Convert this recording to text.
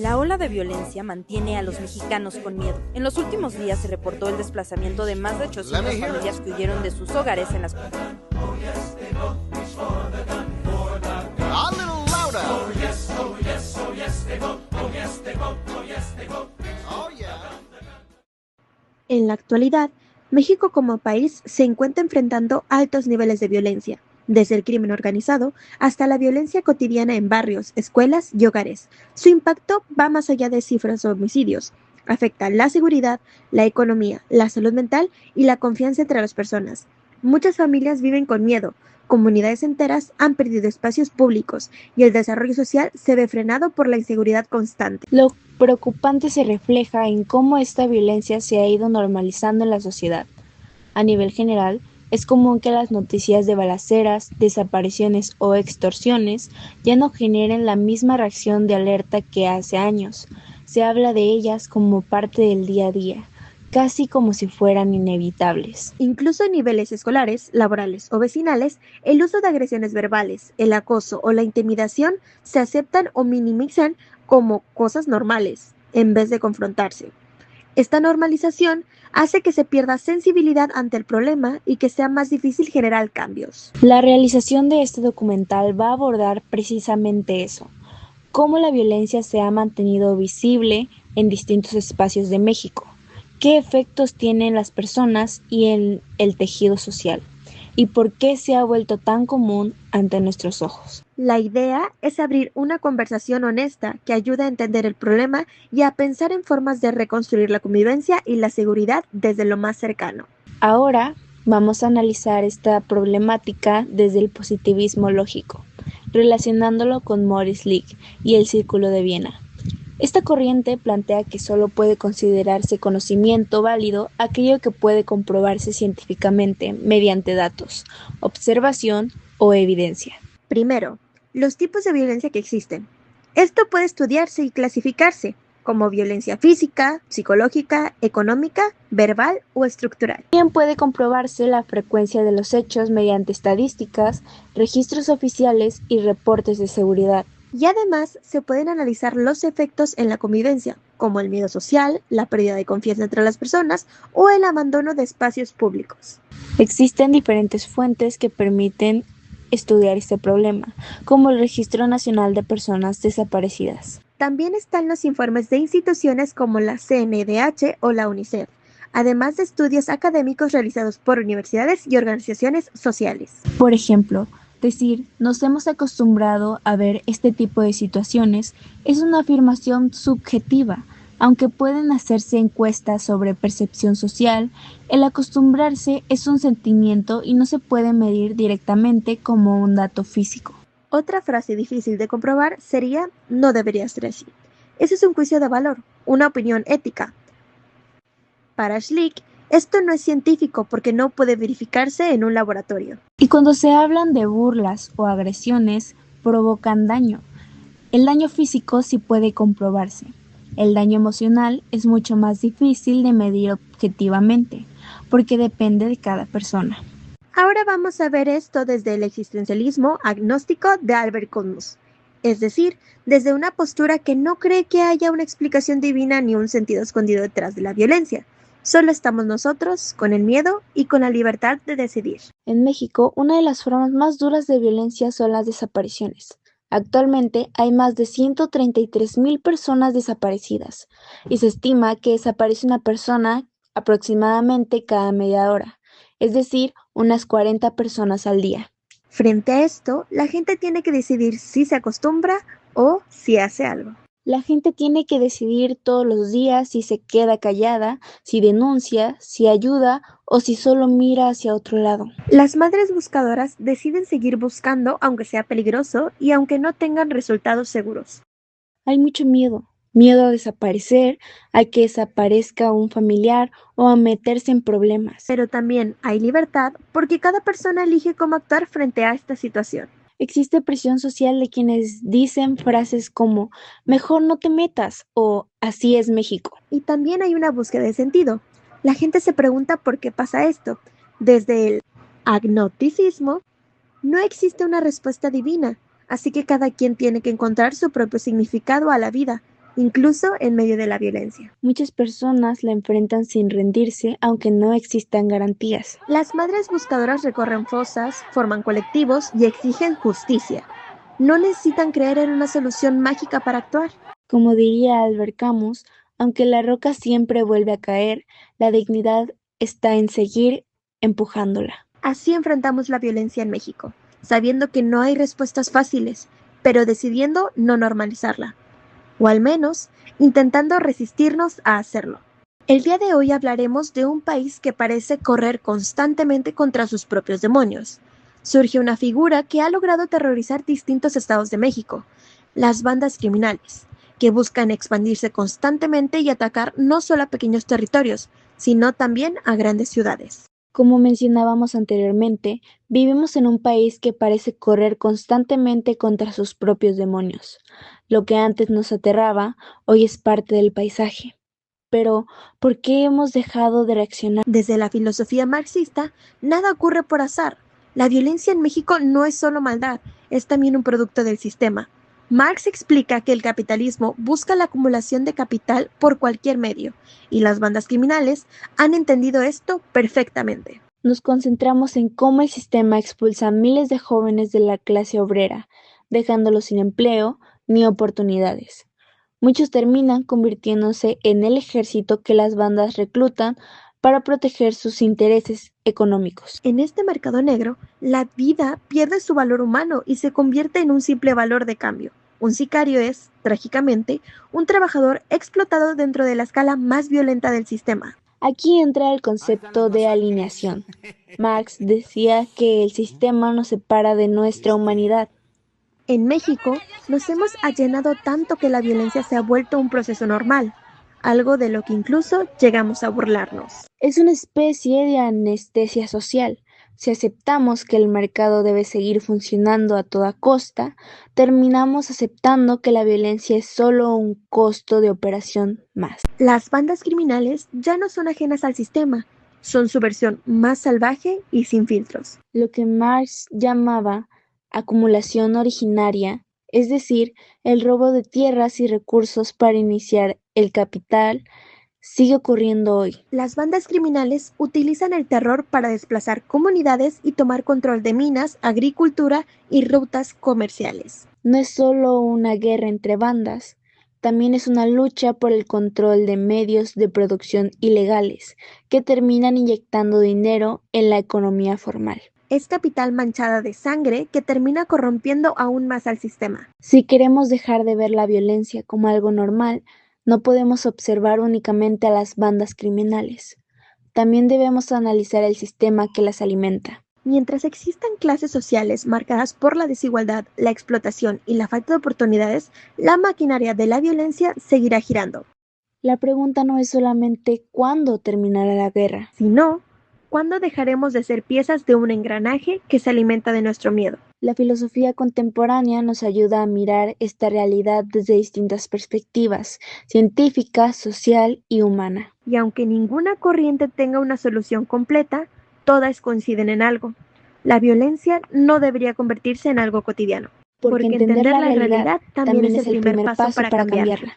La ola de violencia mantiene a los mexicanos con miedo. En los últimos días se reportó el desplazamiento de más de 800 familias que huyeron de sus hogares en las... En la actualidad, México como país se encuentra enfrentando altos niveles de violencia, desde el crimen organizado hasta la violencia cotidiana en barrios, escuelas y hogares. Su impacto va más allá de cifras o homicidios. Afecta la seguridad, la economía, la salud mental y la confianza entre las personas. Muchas familias viven con miedo, comunidades enteras han perdido espacios públicos y el desarrollo social se ve frenado por la inseguridad constante. Lo preocupante se refleja en cómo esta violencia se ha ido normalizando en la sociedad. A nivel general, es común que las noticias de balaceras, desapariciones o extorsiones ya no generen la misma reacción de alerta que hace años. Se habla de ellas como parte del día a día, casi como si fueran inevitables. Incluso en niveles escolares, laborales o vecinales, el uso de agresiones verbales, el acoso o la intimidación se aceptan o minimizan como cosas normales, en vez de confrontarse. Esta normalización hace que se pierda sensibilidad ante el problema y que sea más difícil generar cambios. La realización de este documental va a abordar precisamente eso, cómo la violencia se ha mantenido visible en distintos espacios de México, qué efectos tiene en las personas y en el tejido social, y por qué se ha vuelto tan común ante nuestros ojos. La idea es abrir una conversación honesta que ayude a entender el problema y a pensar en formas de reconstruir la convivencia y la seguridad desde lo más cercano. Ahora vamos a analizar esta problemática desde el positivismo lógico, relacionándolo con Maurice Lick y el Círculo de Viena. Esta corriente plantea que solo puede considerarse conocimiento válido aquello que puede comprobarse científicamente mediante datos, observación o evidencia. Primero, los tipos de violencia que existen. Esto puede estudiarse y clasificarse como violencia física, psicológica, económica, verbal o estructural. También puede comprobarse la frecuencia de los hechos mediante estadísticas, registros oficiales y reportes de seguridad. Y además se pueden analizar los efectos en la convivencia, como el miedo social, la pérdida de confianza entre las personas o el abandono de espacios públicos. Existen diferentes fuentes que permiten estudiar este problema, como el Registro Nacional de Personas Desaparecidas. También están los informes de instituciones como la CNDH o la UNICEF, además de estudios académicos realizados por universidades y organizaciones sociales. Por ejemplo, decir nos hemos acostumbrado a ver este tipo de situaciones es una afirmación subjetiva. Aunque pueden hacerse encuestas sobre percepción social, el acostumbrarse es un sentimiento y no se puede medir directamente como un dato físico. Otra frase difícil de comprobar sería no debería ser así. Ese es un juicio de valor, una opinión ética. Para Schlick, esto no es científico porque no puede verificarse en un laboratorio. Y cuando se hablan de burlas o agresiones, provocan daño. El daño físico sí puede comprobarse. El daño emocional es mucho más difícil de medir objetivamente, porque depende de cada persona. Ahora vamos a ver esto desde el existencialismo agnóstico de Albert Camus, es decir, desde una postura que no cree que haya una explicación divina ni un sentido escondido detrás de la violencia. Solo estamos nosotros, con el miedo y con la libertad de decidir. En México, una de las formas más duras de violencia son las desapariciones. Actualmente hay más de 133,000 personas desaparecidas y se estima que desaparece una persona aproximadamente cada media hora, es decir, unas 40 personas al día. Frente a esto, la gente tiene que decidir si se acostumbra o si hace algo. La gente tiene que decidir todos los días si se queda callada, si denuncia, si ayuda o si solo mira hacia otro lado. Las madres buscadoras deciden seguir buscando aunque sea peligroso y aunque no tengan resultados seguros. Hay mucho miedo. Miedo a desaparecer, a que desaparezca un familiar o a meterse en problemas. Pero también hay libertad porque cada persona elige cómo actuar frente a esta situación. Existe presión social de quienes dicen frases como mejor no te metas o así es México. Y también hay una búsqueda de sentido. La gente se pregunta por qué pasa esto. Desde el agnosticismo, no existe una respuesta divina, así que cada quien tiene que encontrar su propio significado a la vida, incluso en medio de la violencia. Muchas personas la enfrentan sin rendirse, aunque no existan garantías. Las madres buscadoras recorren fosas, forman colectivos y exigen justicia. No necesitan creer en una solución mágica para actuar. Como diría Albert Camus, aunque la roca siempre vuelve a caer, la dignidad está en seguir empujándola. Así enfrentamos la violencia en México, sabiendo que no hay respuestas fáciles, pero decidiendo no normalizarla, o al menos intentando resistirnos a hacerlo. El día de hoy hablaremos de un país que parece correr constantemente contra sus propios demonios. Surge una figura que ha logrado aterrorizar distintos estados de México, las bandas criminales, que buscan expandirse constantemente y atacar no solo a pequeños territorios, sino también a grandes ciudades. Como mencionábamos anteriormente, vivimos en un país que parece correr constantemente contra sus propios demonios. Lo que antes nos aterraba, hoy es parte del paisaje. Pero, ¿por qué hemos dejado de reaccionar? Desde la filosofía marxista, nada ocurre por azar. La violencia en México no es solo maldad, es también un producto del sistema. Marx explica que el capitalismo busca la acumulación de capital por cualquier medio, y las bandas criminales han entendido esto perfectamente. Nos concentramos en cómo el sistema expulsa a miles de jóvenes de la clase obrera, dejándolos sin empleo ni oportunidades. Muchos terminan convirtiéndose en el ejército que las bandas reclutan para proteger sus intereses económicos. En este mercado negro, la vida pierde su valor humano y se convierte en un simple valor de cambio. Un sicario es, trágicamente, un trabajador explotado dentro de la escala más violenta del sistema. Aquí entra el concepto de alineación. Marx decía que el sistema nos separa de nuestra humanidad. En México, nos hemos allenado tanto que la violencia se ha vuelto un proceso normal, algo de lo que incluso llegamos a burlarnos. Es una especie de anestesia social. Si aceptamos que el mercado debe seguir funcionando a toda costa, terminamos aceptando que la violencia es solo un costo de operación más. Las bandas criminales ya no son ajenas al sistema, son su versión más salvaje y sin filtros. Lo que Marx llamaba acumulación originaria, es decir, el robo de tierras y recursos para iniciar el capital, sigue ocurriendo hoy. Las bandas criminales utilizan el terror para desplazar comunidades y tomar control de minas, agricultura y rutas comerciales. No es solo una guerra entre bandas, también es una lucha por el control de medios de producción ilegales que terminan inyectando dinero en la economía formal. Es capital manchada de sangre que termina corrompiendo aún más al sistema. Si queremos dejar de ver la violencia como algo normal, no podemos observar únicamente a las bandas criminales. También debemos analizar el sistema que las alimenta. Mientras existan clases sociales marcadas por la desigualdad, la explotación y la falta de oportunidades, la maquinaria de la violencia seguirá girando. La pregunta no es solamente cuándo terminará la guerra, sino ¿cuándo dejaremos de ser piezas de un engranaje que se alimenta de nuestro miedo? La filosofía contemporánea nos ayuda a mirar esta realidad desde distintas perspectivas, científica, social y humana. Y aunque ninguna corriente tenga una solución completa, todas coinciden en algo. La violencia no debería convertirse en algo cotidiano. Porque entender la realidad también es el primer paso para cambiarla.